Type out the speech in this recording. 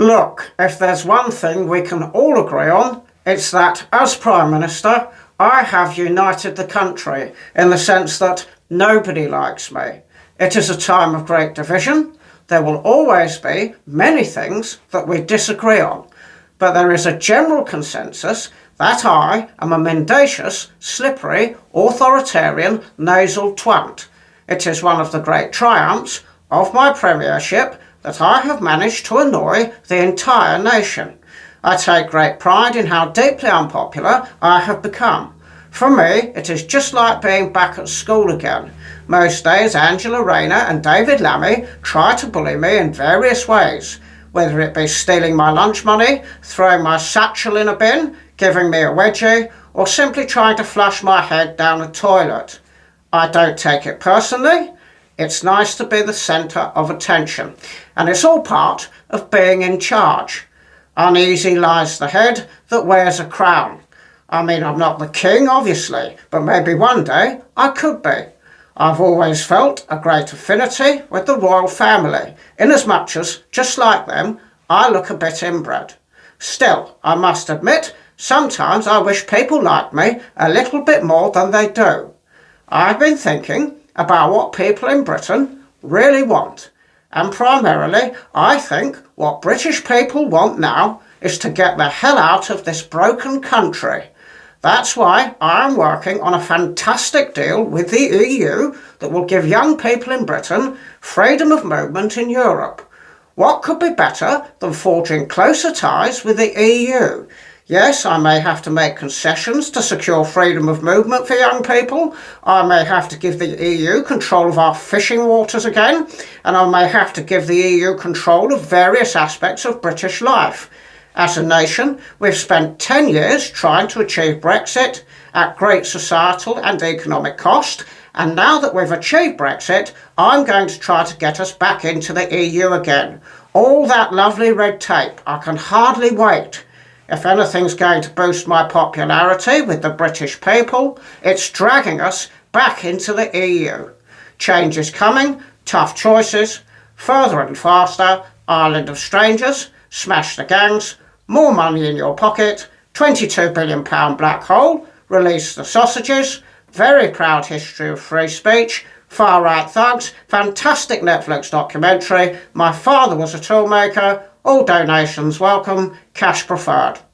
Look, if there's one thing we can all agree on, it's that as Prime Minister, I have united the country in the sense that nobody likes me. It is a time of great division. There will always be many things that we disagree on, but there is a general consensus that I am a mendacious, slippery, authoritarian, nasal twat. It is one of the great triumphs of my premiership that I have managed to annoy the entire nation. I take great pride in how deeply unpopular I have become. For me, it is just like being back at school again. Most days Angela Rayner and David Lammy try to bully me in various ways, whether it be stealing my lunch money, throwing my satchel in a bin, giving me a wedgie, or simply trying to flush my head down a toilet. I don't take it personally. It's nice to be the centre of attention, and it's all part of being in charge. Uneasy lies the head that wears a crown. I mean, I'm not the king, obviously, but maybe one day I could be. I've always felt a great affinity with the royal family, inasmuch as, just like them, I look a bit inbred. Still, I must admit, sometimes I wish people liked me a little bit more than they do. I've been thinking about what people in Britain really want. And primarily, I think what British people want now is to get the hell out of this broken country. That's why I'm working on a fantastic deal with the EU that will give young people in Britain freedom of movement in Europe. What could be better than forging closer ties with the EU? Yes, I may have to make concessions to secure freedom of movement for young people. I may have to give the EU control of our fishing waters again, and I may have to give the EU control of various aspects of British life. As a nation, we've spent 10 years trying to achieve Brexit at great societal and economic cost, and now that we've achieved Brexit, I'm going to try to get us back into the EU again. All that lovely red tape, I can hardly wait. If anything's going to boost my popularity with the British people, it's dragging us back into the EU. Change is coming, tough choices, further and faster, island of strangers, smash the gangs, more money in your pocket, £22 billion black hole, release the sausages, very proud history of free speech, far-right thugs, fantastic Netflix documentary, my father was a toolmaker, all donations welcome, cash preferred.